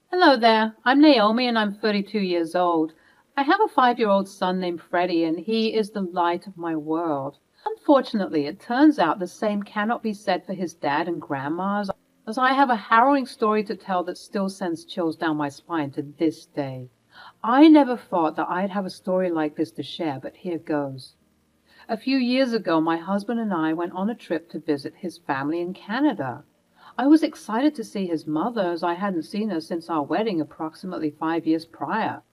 Hello there. I'm Naomi and I'm 32 years old. I have a 5-year-old son named Freddie and he is the light of my world. Unfortunately, it turns out the same cannot be said for his dad and grandma, as I have a harrowing story to tell that still sends chills down my spine to this day. I never thought that I'd have a story like this to share, but here goes. A few years ago, my husband and I went on a trip to visit his family in Canada. I was excited to see his mother, as I hadn't seen her since our wedding approximately 5 years prior.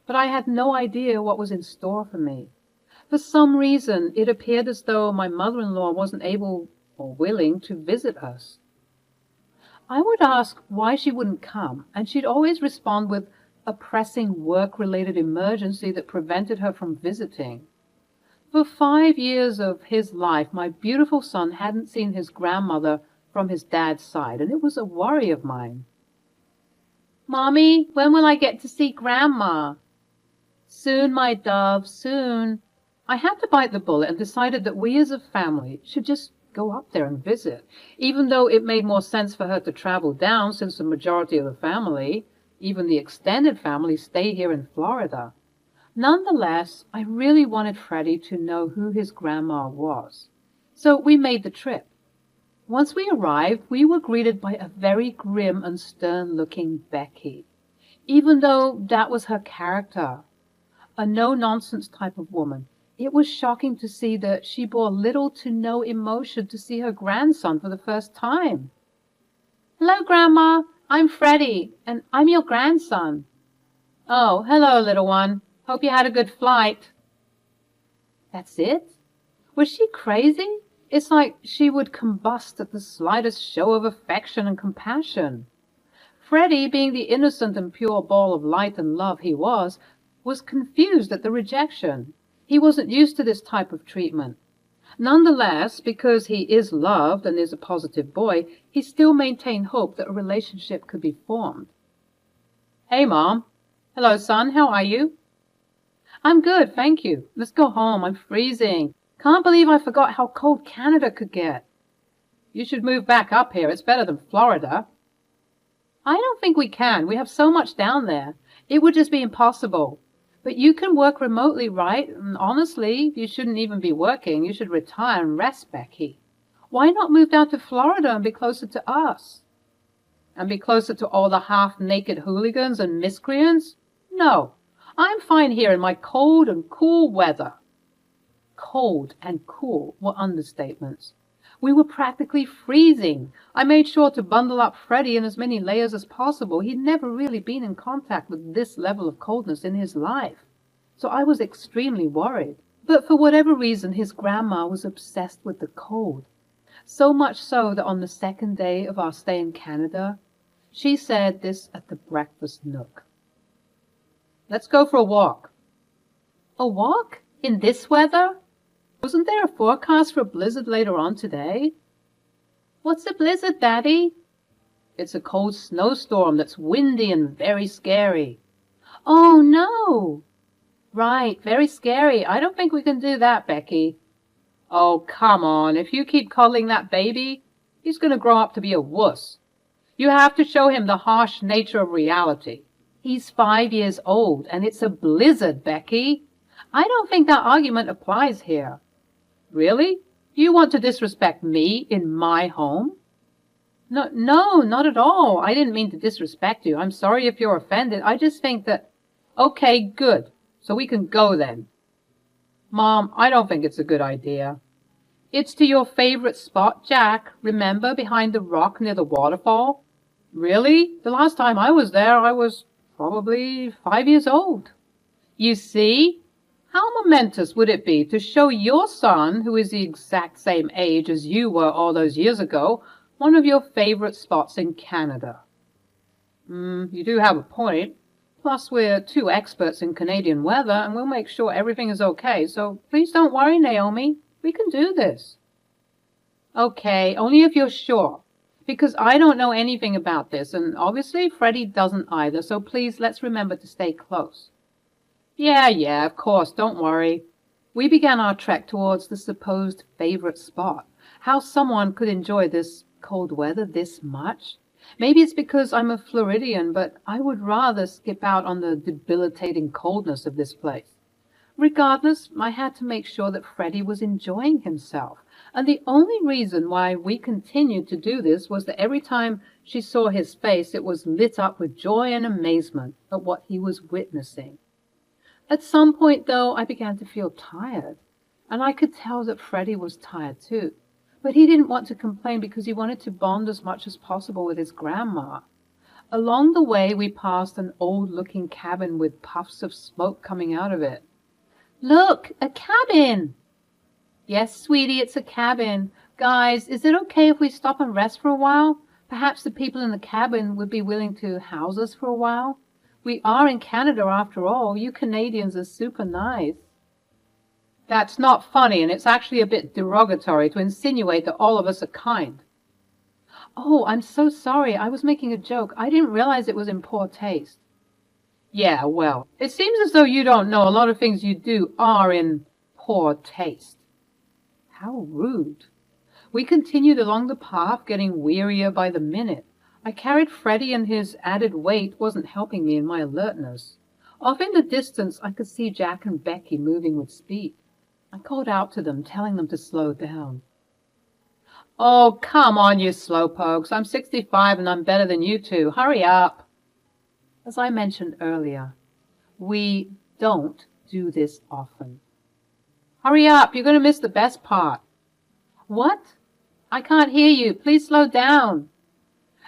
But I had no idea what was in store for me. For some reason, it appeared as though my mother-in-law wasn't able or willing to visit us. I would ask why she wouldn't come, and she'd always respond with a pressing work-related emergency that prevented her from visiting. For 5 years of his life, my beautiful son hadn't seen his grandmother from his dad's side, and it was a worry of mine. "Mommy, when will I get to see Grandma?" "Soon, my dove, soon." I had to bite the bullet and decided that we as a family should just go up there and visit, even though it made more sense for her to travel down since the majority of the family, even the extended family, stay here in Florida. Nonetheless, I really wanted Freddie to know who his grandma was. So we made the trip. Once we arrived, we were greeted by a very grim and stern-looking Becky, even though that was her character. A no-nonsense type of woman. It was shocking to see that she bore little to no emotion to see her grandson for the first time. "Hello, Grandma. I'm Freddie, and I'm your grandson." "Oh, hello, little one. Hope you had a good flight." That's it? Was she crazy? It's like she would combust at the slightest show of affection and compassion. Freddie, being the innocent and pure ball of light and love he was confused at the rejection. He wasn't used to this type of treatment. Nonetheless, because he is loved and is a positive boy, he still maintained hope that a relationship could be formed. "Hey, Mom." "Hello, son. How are you?" "I'm good, thank you. Let's go home. I'm freezing. Can't believe I forgot how cold Canada could get." "You should move back up here. It's better than Florida." "I don't think we can. We have so much down there. It would just be impossible. But you can work remotely, right? And honestly, you shouldn't even be working. You should retire and rest, Becky. Why not move down to Florida and be closer to us?" "And be closer to all the half-naked hooligans and miscreants? No. I'm fine here in my cold and cool weather." Cold and cool were understatements. We were practically freezing. I made sure to bundle up Freddie in as many layers as possible. He'd never really been in contact with this level of coldness in his life, so I was extremely worried. But for whatever reason, his grandma was obsessed with the cold. So much so that on the second day of our stay in Canada, she said this at the breakfast nook. "Let's go for a walk." "A walk? In this weather? Wasn't there a forecast for a blizzard later on today?" "What's a blizzard, Daddy?" "It's a cold snowstorm that's windy and very scary." "Oh, no." "Right, very scary. I don't think we can do that, Becky." "Oh, come on. If you keep coddling that baby, he's going to grow up to be a wuss. You have to show him the harsh nature of reality. He's 5 years old, and it's a blizzard, Becky. I don't think that argument applies here." "Really? You want to disrespect me in my home?" No, not at all. I didn't mean to disrespect you. I'm sorry if you're offended. I just think that—" "Okay, good. So we can go then." "Mom, I don't think it's a good idea." "It's to your favorite spot, Jack. Remember, behind the rock near the waterfall?" "Really? The last time I was there, I was probably 5 years old." "You see? How momentous would it be to show your son, who is the exact same age as you were all those years ago, one of your favorite spots in Canada?" You do have a point. Plus, we're two experts in Canadian weather, and we'll make sure everything is okay. So please don't worry, Naomi. We can do this." "Okay, only if you're sure. Because I don't know anything about this, and obviously Freddie doesn't either, so please let's remember to stay close." Yeah, of course, don't worry." We began our trek towards the supposed favorite spot. How someone could enjoy this cold weather this much? Maybe it's because I'm a Floridian, but I would rather skip out on the debilitating coldness of this place. Regardless, I had to make sure that Freddie was enjoying himself. And the only reason why we continued to do this was that every time she saw his face, it was lit up with joy and amazement at what he was witnessing. At some point, though, I began to feel tired, and I could tell that Freddie was tired too. But he didn't want to complain because he wanted to bond as much as possible with his grandma. Along the way, we passed an old-looking cabin with puffs of smoke coming out of it. Look, a cabin! Yes, sweetie, it's a cabin. Guys, is it okay if we stop and rest for a while? Perhaps the people in the cabin would be willing to house us for a while. We are in Canada after all. You Canadians are super nice. That's not funny, and it's actually a bit derogatory to insinuate that all of us are kind. Oh, I'm so sorry. I was making a joke. I didn't realize it was in poor taste. Yeah, well, it seems as though you don't know a lot of things you do are in poor taste. How rude. We continued along the path, getting wearier by the minute. I carried Freddie, and his added weight wasn't helping me in my alertness. Off in the distance, I could see Jack and Becky moving with speed. I called out to them, telling them to slow down. Oh, come on, you slowpokes. I'm 65 and I'm better than you two. Hurry up. As I mentioned earlier, we don't do this often. Hurry up, you're going to miss the best part. What? I can't hear you. Please slow down.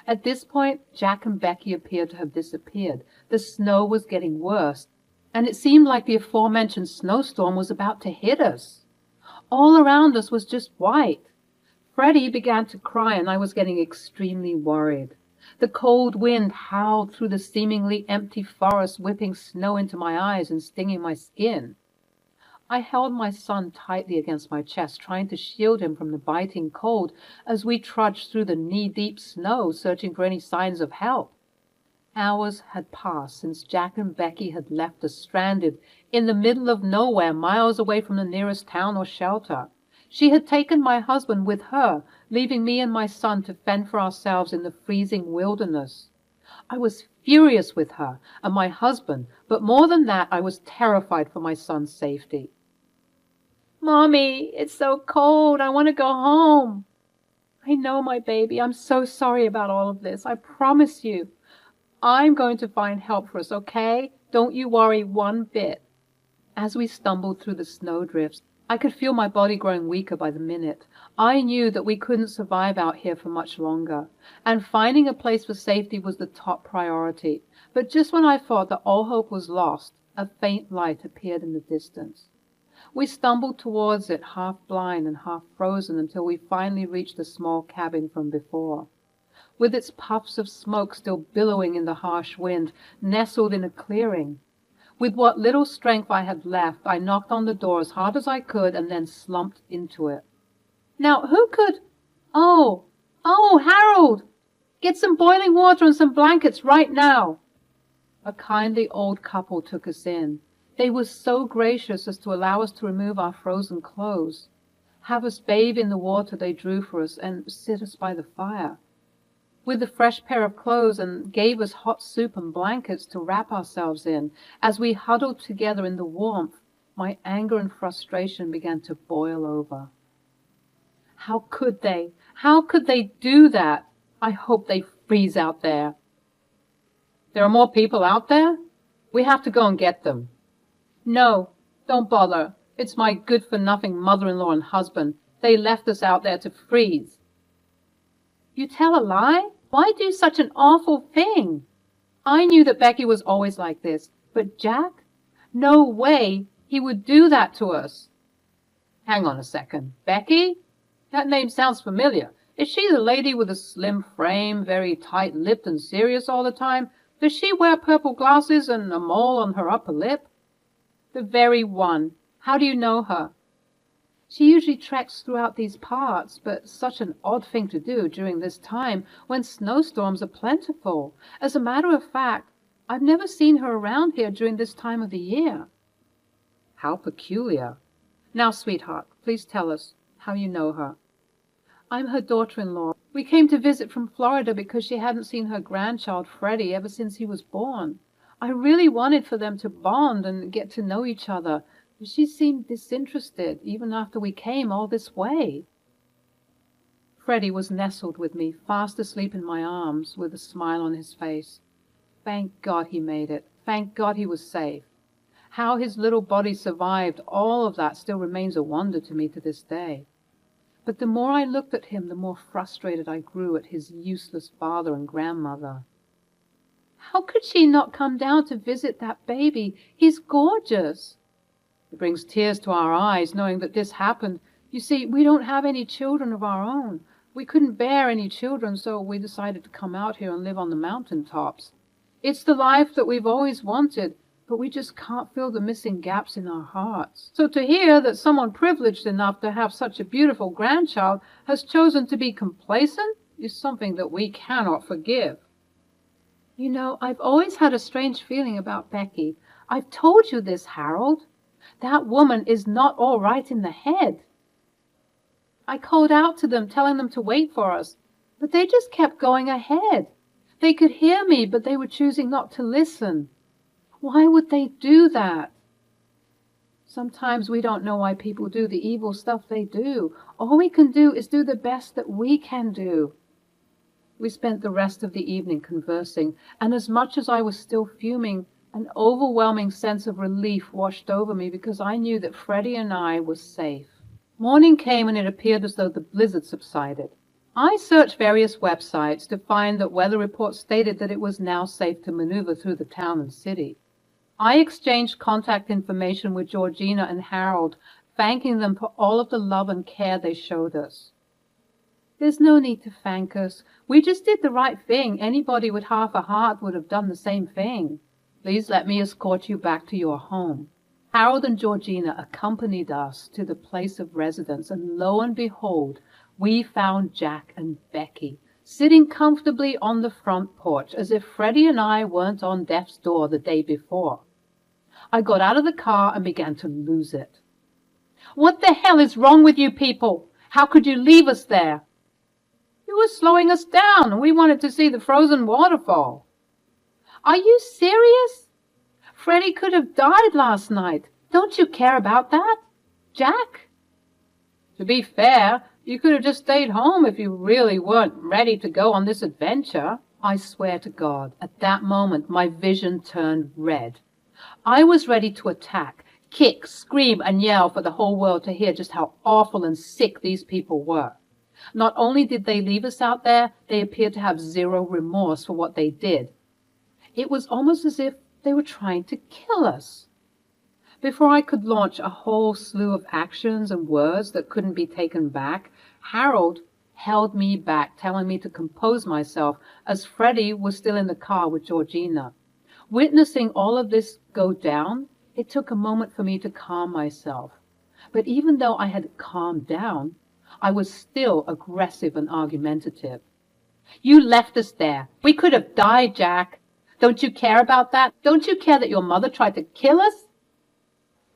At this point, Jack and Becky appeared to have disappeared. The snow was getting worse, and it seemed like the aforementioned snowstorm was about to hit us. All around us was just white. Freddie began to cry, and I was getting extremely worried. The cold wind howled through the seemingly empty forest, whipping snow into my eyes and stinging my skin. I held my son tightly against my chest, trying to shield him from the biting cold as we trudged through the knee-deep snow, searching for any signs of help. Hours had passed since Jack and Becky had left us stranded in the middle of nowhere, miles away from the nearest town or shelter. She had taken my husband with her, leaving me and my son to fend for ourselves in the freezing wilderness. I was furious with her and my husband, but more than that, I was terrified for my son's safety. Mommy, it's so cold. I want to go home. I know, my baby. I'm so sorry about all of this. I promise you. I'm going to find help for us, okay? Don't you worry one bit. As we stumbled through the snowdrifts, I could feel my body growing weaker by the minute. I knew that we couldn't survive out here for much longer, and finding a place for safety was the top priority. But just when I thought that all hope was lost, a faint light appeared in the distance. We stumbled towards it, half blind and half frozen, until we finally reached the small cabin from before. With its puffs of smoke still billowing in the harsh wind, nestled in a clearing. With what little strength I had left, I knocked on the door as hard as I could and then slumped into it. Now, who could... Oh, Harold! Get some boiling water and some blankets right now. A kindly old couple took us in. They were so gracious as to allow us to remove our frozen clothes, have us bathe in the water they drew for us, and sit us by the fire. With a fresh pair of clothes, and gave us hot soup and blankets to wrap ourselves in. As we huddled together in the warmth, my anger and frustration began to boil over. How could they? How could they do that? I hope they freeze out there. There are more people out there? We have to go and get them. No, don't bother. It's my good-for-nothing mother-in-law and husband. They left us out there to freeze. You tell a lie? Why do such an awful thing? I knew that Becky was always like this, but Jack? No way he would do that to us. Hang on a second. Becky? That name sounds familiar. Is she the lady with a slim frame, very tight-lipped and serious all the time? Does she wear purple glasses and a mole on her upper lip? The very one. How do you know her? She usually treks throughout these parts, but such an odd thing to do during this time when snowstorms are plentiful. As a matter of fact, I've never seen her around here during this time of the year. How peculiar. Now, sweetheart, please tell us how you know her. I'm her daughter-in-law. We came to visit from Florida because she hadn't seen her grandchild, Freddie, ever since he was born. I really wanted for them to bond and get to know each other, but she seemed disinterested even after we came all this way. Freddie was nestled with me, fast asleep in my arms, with a smile on his face. Thank God he made it. Thank God he was safe. How his little body survived all of that still remains a wonder to me to this day. But the more I looked at him, the more frustrated I grew at his useless father and grandmother. How could she not come down to visit that baby? He's gorgeous. It brings tears to our eyes knowing that this happened. You see, we don't have any children of our own. We couldn't bear any children, so we decided to come out here and live on the mountaintops. It's the life that we've always wanted, but we just can't fill the missing gaps in our hearts. So to hear that someone privileged enough to have such a beautiful grandchild has chosen to be complacent is something that we cannot forgive. You know, I've always had a strange feeling about Becky. I've told you this, Harold. That woman is not all right in the head. I called out to them, telling them to wait for us, but they just kept going ahead. They could hear me, but they were choosing not to listen. Why would they do that? Sometimes we don't know why people do the evil stuff they do. All we can do is do the best that we can do. We spent the rest of the evening conversing, and as much as I was still fuming, an overwhelming sense of relief washed over me because I knew that Freddie and I were safe. Morning came and it appeared as though the blizzard subsided. I searched various websites to find that weather reports stated that it was now safe to maneuver through the town and city. I exchanged contact information with Georgina and Harold, thanking them for all of the love and care they showed us. There's no need to thank us. We just did the right thing. Anybody with half a heart would have done the same thing. Please let me escort you back to your home. Harold and Georgina accompanied us to the place of residence, and lo and behold, we found Jack and Becky sitting comfortably on the front porch as if Freddie and I weren't on death's door the day before. I got out of the car and began to lose it. What the hell is wrong with you people? How could you leave us there? You were slowing us down, and we wanted to see the frozen waterfall. Are you serious? Freddie could have died last night. Don't you care about that, Jack? To be fair, you could have just stayed home if you really weren't ready to go on this adventure. I swear to God, at that moment my vision turned red. I was ready to attack, kick, scream, and yell for the whole world to hear just how awful and sick these people were. Not only did they leave us out there, they appeared to have zero remorse for what they did. It was almost as if they were trying to kill us. Before I could launch a whole slew of actions and words that couldn't be taken back, Harold held me back, telling me to compose myself as Freddie was still in the car with Georgina. Witnessing all of this go down, it took a moment for me to calm myself. But even though I had calmed down, I was still aggressive and argumentative. You left us there. We could have died, Jack. Don't you care about that? Don't you care that your mother tried to kill us?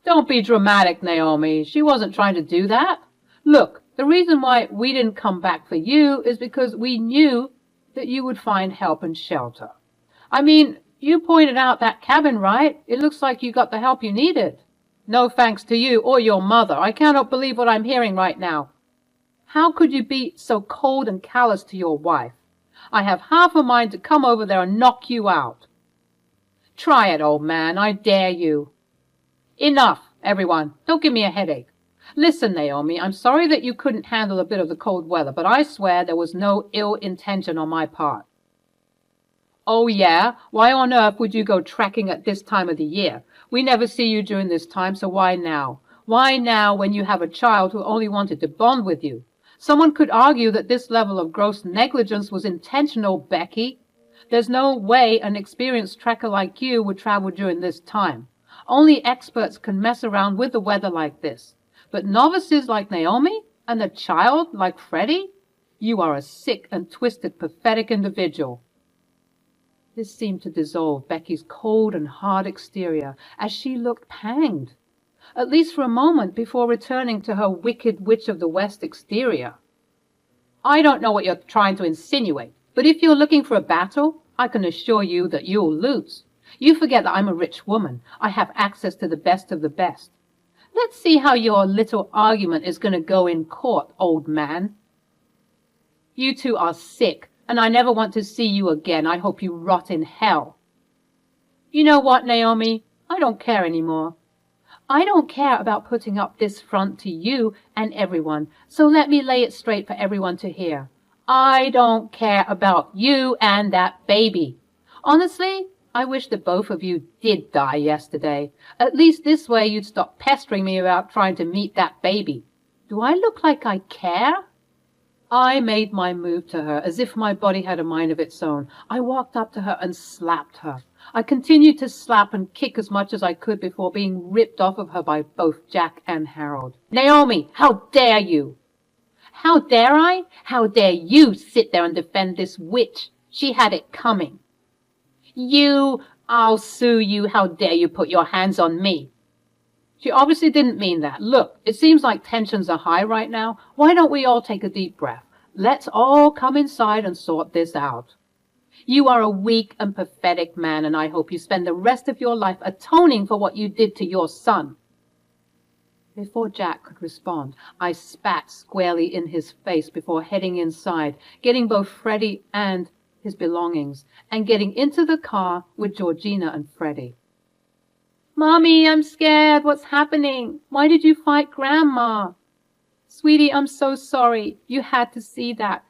Don't be dramatic, Naomi. She wasn't trying to do that. Look, the reason why we didn't come back for you is because we knew that you would find help and shelter. I mean, you pointed out that cabin, right? It looks like you got the help you needed. No thanks to you or your mother. I cannot believe what I'm hearing right now. How could you be so cold and callous to your wife? I have half a mind to come over there and knock you out. Try it, old man. I dare you. Enough, everyone. Don't give me a headache. Listen, Naomi, I'm sorry that you couldn't handle a bit of the cold weather, but I swear there was no ill intention on my part. Oh, yeah? Why on earth would you go trekking at this time of the year? We never see you during this time, so why now? Why now when you have a child who only wanted to bond with you? Someone could argue that this level of gross negligence was intentional, Becky. There's no way an experienced trekker like you would travel during this time. Only experts can mess around with the weather like this. But novices like Naomi and a child like Freddie? You are a sick and twisted, pathetic individual. This seemed to dissolve Becky's cold and hard exterior as she looked panged, at least for a moment before returning to her Wicked Witch of the West exterior. I don't know what you're trying to insinuate, but if you're looking for a battle, I can assure you that you'll lose. You forget that I'm a rich woman. I have access to the best of the best. Let's see how your little argument is going to go in court, old man. You two are sick, and I never want to see you again. I hope you rot in hell. You know what, Naomi? I don't care anymore. I don't care about putting up this front to you and everyone, so let me lay it straight for everyone to hear. I don't care about you and that baby. Honestly, I wish that both of you did die yesterday. At least this way you'd stop pestering me about trying to meet that baby. Do I look like I care? I made my move to her as if my body had a mind of its own. I walked up to her and slapped her. I continued to slap and kick as much as I could before being ripped off of her by both Jack and Harold. Naomi, how dare you? How dare I? How dare you sit there and defend this witch? She had it coming. I'll sue you. How dare you put your hands on me? She obviously didn't mean that. Look, it seems like tensions are high right now. Why don't we all take a deep breath? Let's all come inside and sort this out. You are a weak and pathetic man, and I hope you spend the rest of your life atoning for what you did to your son. Before Jack could respond, I spat squarely in his face before heading inside, getting both Freddie and his belongings, and getting into the car with Georgina and Freddie. Mommy, I'm scared. What's happening? Why did you fight Grandma? Sweetie, I'm so sorry. You had to see that.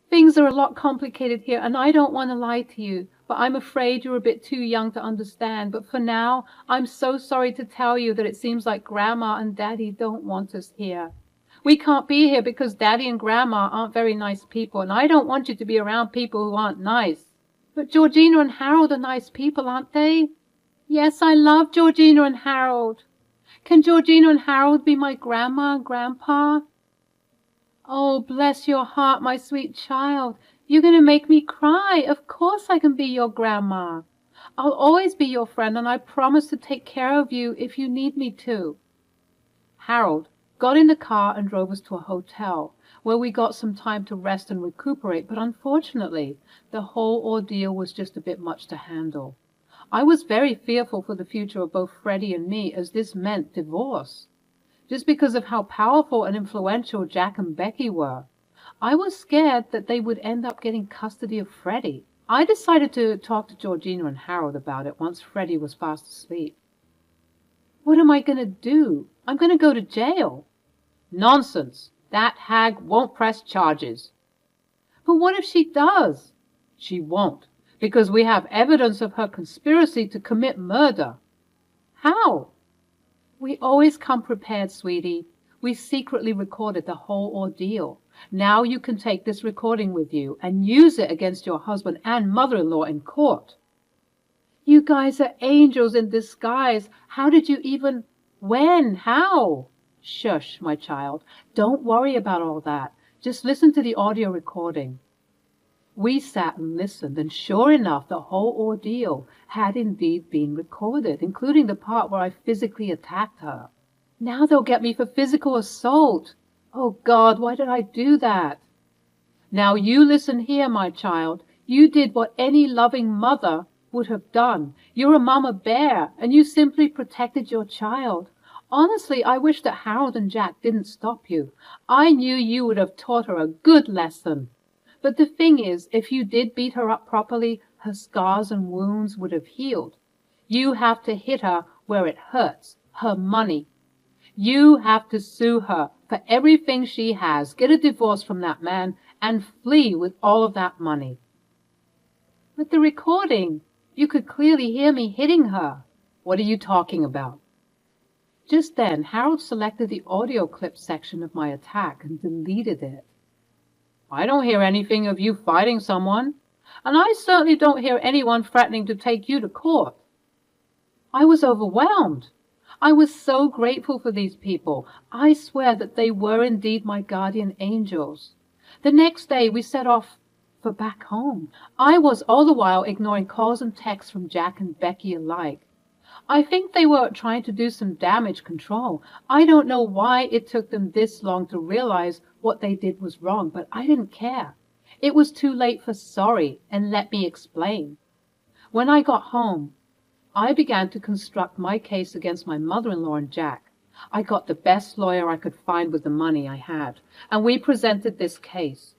Things are a lot complicated here, and I don't want to lie to you, but I'm afraid you're a bit too young to understand. But for now, I'm so sorry to tell you that it seems like Grandma and Daddy don't want us here. We can't be here because Daddy and Grandma aren't very nice people, and I don't want you to be around people who aren't nice. But Georgina and Harold are nice people, aren't they? Yes, I love Georgina and Harold. Can Georgina and Harold be my Grandma and Grandpa? Oh, bless your heart, my sweet child. You're going to make me cry. Of course I can be your grandma. I'll always be your friend, and I promise to take care of you if you need me to. Harold got in the car and drove us to a hotel, where we got some time to rest and recuperate, but unfortunately, the whole ordeal was just a bit much to handle. I was very fearful for the future of both Freddie and me, as this meant divorce. Just because of how powerful and influential Jack and Becky were. I was scared that they would end up getting custody of Freddie. I decided to talk to Georgina and Harold about it once Freddie was fast asleep. What am I going to do? I'm going to go to jail. Nonsense. That hag won't press charges. But what if she does? She won't, because we have evidence of her conspiracy to commit murder. How? We always come prepared, sweetie. We secretly recorded the whole ordeal. Now you can take this recording with you and use it against your husband and mother-in-law in court. You guys are angels in disguise. How did you even... When? How? Shush, my child. Don't worry about all that. Just listen to the audio recording. We sat and listened, and sure enough, the whole ordeal had indeed been recorded, including the part where I physically attacked her. Now they'll get me for physical assault. Oh, God, why did I do that? Now you listen here, my child. You did what any loving mother would have done. You're a mama bear, and you simply protected your child. Honestly, I wish that Harold and Jack didn't stop you. I knew you would have taught her a good lesson. But the thing is, if you did beat her up properly, her scars and wounds would have healed. You have to hit her where it hurts, her money. You have to sue her for everything she has, get a divorce from that man, and flee with all of that money. With the recording, you could clearly hear me hitting her. What are you talking about? Just then, Harold selected the audio clip section of my attack and deleted it. I don't hear anything of you fighting someone, and I certainly don't hear anyone threatening to take you to court. I was overwhelmed. I was so grateful for these people. I swear that they were indeed my guardian angels. The next day we set off for back home. I was all the while ignoring calls and texts from Jack and Becky alike. I think they were trying to do some damage control. I don't know why it took them this long to realize what they did was wrong, but I didn't care. It was too late for sorry, and let me explain. When I got home, I began to construct my case against my mother-in-law and Jack. I got the best lawyer I could find with the money I had, and we presented this case.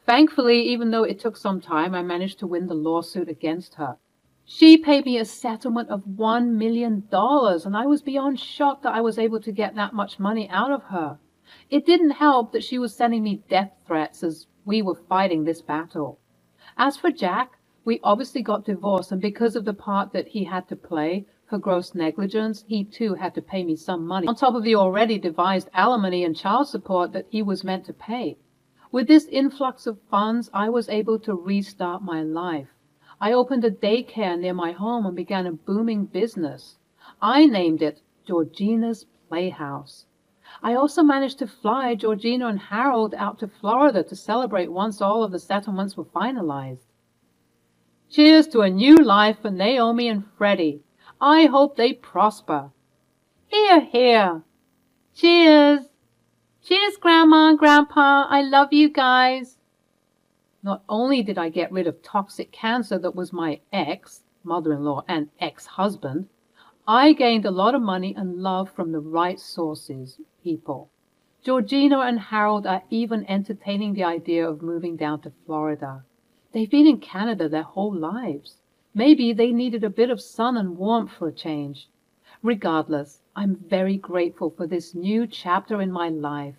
Thankfully, even though it took some time, I managed to win the lawsuit against her. She paid me a settlement of $1 million, and I was beyond shocked that I was able to get that much money out of her. It didn't help that she was sending me death threats as we were fighting this battle. As for Jack, we obviously got divorced, and because of the part that he had to play for gross negligence, he too had to pay me some money, on top of the already devised alimony and child support that he was meant to pay. With this influx of funds, I was able to restart my life. I opened a daycare near my home and began a booming business. I named it Georgina's Playhouse. I also managed to fly Georgina and Harold out to Florida to celebrate once all of the settlements were finalized. Cheers to a new life for Naomi and Freddie. I hope they prosper. Hear, hear. Cheers. Cheers, Grandma and Grandpa. I love you guys. Not only did I get rid of toxic cancer that was my ex-mother-in-law and ex-husband, I gained a lot of money and love from the right sources, people. Georgina and Harold are even entertaining the idea of moving down to Florida. They've been in Canada their whole lives. Maybe they needed a bit of sun and warmth for a change. Regardless, I'm very grateful for this new chapter in my life.